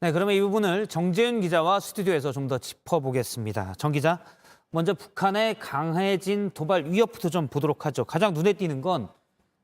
네, 그러면 이 부분을 정재윤 기자와 스튜디오에서 좀 더 짚어보겠습니다. 정 기자, 먼저 북한의 강해진 도발 위협부터 좀 보도록 하죠. 가장 눈에 띄는 건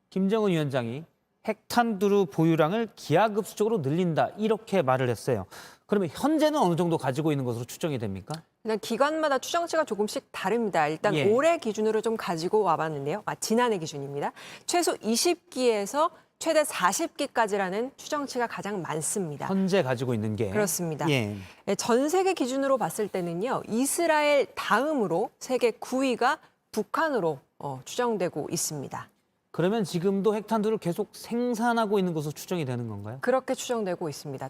김정은 위원장이 핵탄두 보유량을 기하급수적으로 늘린다 이렇게 말을 했어요. 그러면 현재는 어느 정도 가지고 있는 것으로 추정이 됩니까? 일단 기관마다 추정치가 조금씩 다릅니다. 일단 예. 올해 기준으로 좀 가지고 와봤는데요. 지난해 기준입니다. 최소 20기에서 최대 40기까지라는 추정치가 가장 많습니다. 현재 가지고 있는 게. 그렇습니다. 예. 전 세계 기준으로 봤을 때는요. 이스라엘 다음으로 세계 9위가 북한으로 추정되고 있습니다. 그러면 지금도 핵탄두를 계속 생산하고 있는 것으로 추정이 되는 건가요? 그렇게 추정되고 있습니다.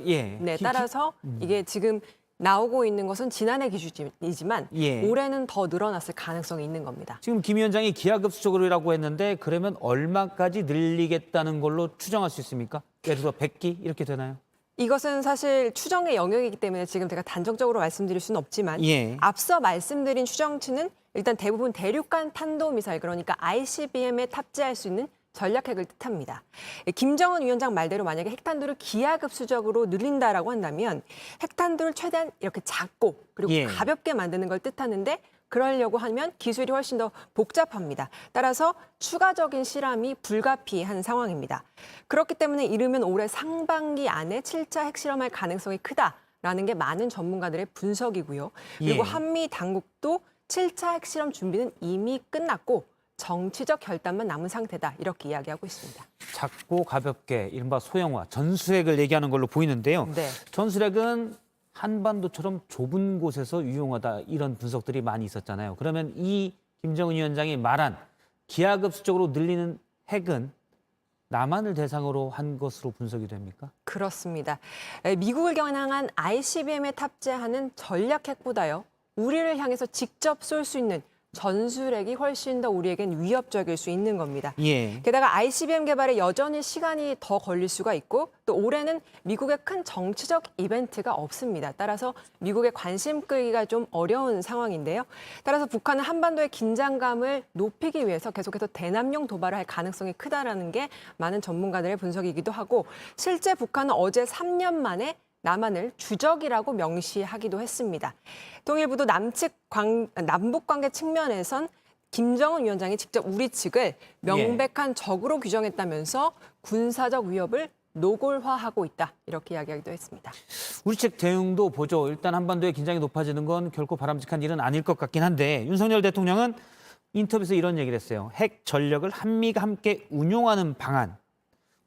예. 네, 따라서 이게 지금 나오고 있는 것은 지난해 기준이지만 예. 올해는 더 늘어났을 가능성이 있는 겁니다. 지금 김 위원장이 기하급수적으로라고 했는데 그러면 얼마까지 늘리겠다는 걸로 추정할 수 있습니까? 예를 들어 100기 이렇게 되나요? 이것은 사실 추정의 영역이기 때문에 지금 제가 단정적으로 말씀드릴 수는 없지만 예. 앞서 말씀드린 추정치는 일단 대부분 대륙간 탄도미사일 그러니까 ICBM에 탑재할 수 있는 전략핵을 뜻합니다. 김정은 위원장 말대로 만약에 핵탄두를 기하급수적으로 늘린다라고 한다면 핵탄두를 최대한 이렇게 작고 그리고 예. 가볍게 만드는 걸 뜻하는데 그러려고 하면 기술이 훨씬 더 복잡합니다. 따라서 추가적인 실험이 불가피한 상황입니다. 그렇기 때문에 이르면 올해 상반기 안에 7차 핵실험할 가능성이 크다라는 게 많은 전문가들의 분석이고요. 그리고 예. 한미 당국도 7차 핵실험 준비는 이미 끝났고 정치적 결단만 남은 상태다 이렇게 이야기하고 있습니다. 작고 가볍게 이른바 소형화, 전술핵을 얘기하는 걸로 보이는데요. 네. 전술핵은 한반도처럼 좁은 곳에서 유용하다 이런 분석들이 많이 있었잖아요. 그러면 이 김정은 위원장이 말한 기하급수적으로 늘리는 핵은 남한을 대상으로 한 것으로 분석이 됩니까? 그렇습니다. 미국을 겨냥한 ICBM에 탑재하는 전략핵보다요. 우리를 향해서 직접 쏠 수 있는 전술핵이 훨씬 더 우리에겐 위협적일 수 있는 겁니다. 예. 게다가 ICBM 개발에 여전히 시간이 더 걸릴 수가 있고 또 올해는 미국의 큰 정치적 이벤트가 없습니다. 따라서 미국의 관심 끌기가 좀 어려운 상황인데요. 따라서 북한은 한반도의 긴장감을 높이기 위해서 계속해서 대남용 도발을 할 가능성이 크다라는 게 많은 전문가들의 분석이기도 하고 실제 북한은 어제 3년 만에 남한을 주적이라고 명시하기도 했습니다. 통일부도 남북 관계 측면에선 김정은 위원장이 직접 우리 측을 명백한 적으로 규정했다면서 군사적 위협을 노골화하고 있다. 이렇게 이야기하기도 했습니다. 우리 측 대응도 보죠. 일단 한반도의 긴장이 높아지는 건 결코 바람직한 일은 아닐 것 같긴 한데 윤석열 대통령은 인터뷰에서 이런 얘기를 했어요. 핵 전력을 한미가 함께 운용하는 방안.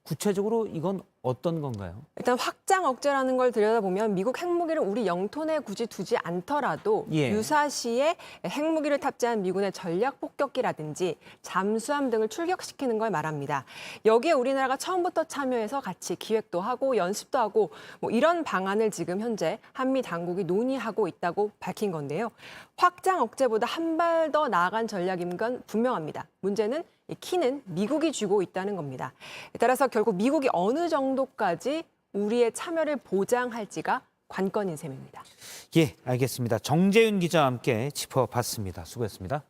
구체적으로 이건 어떤 건가요? 일단 확장 억제라는 걸 들여다보면 미국 핵무기를 우리 영토 내에 굳이 두지 않더라도 예. 유사시에 핵무기를 탑재한 미군의 전략 폭격기라든지 잠수함 등을 출격시키는 걸 말합니다. 여기에 우리나라가 처음부터 참여해서 같이 기획도 하고 연습도 하고 뭐 이런 방안을 지금 현재 한미 당국이 논의하고 있다고 밝힌 건데요. 확장 억제보다 한 발 더 나아간 전략인 건 분명합니다. 문제는 이 키는 미국이 쥐고 있다는 겁니다. 따라서 결국 미국이 어느 정도까지 우리의 참여를 보장할지가 관건인 셈입니다. 예, 알겠습니다. 정재윤 기자와 함께 짚어봤습니다. 수고했습니다.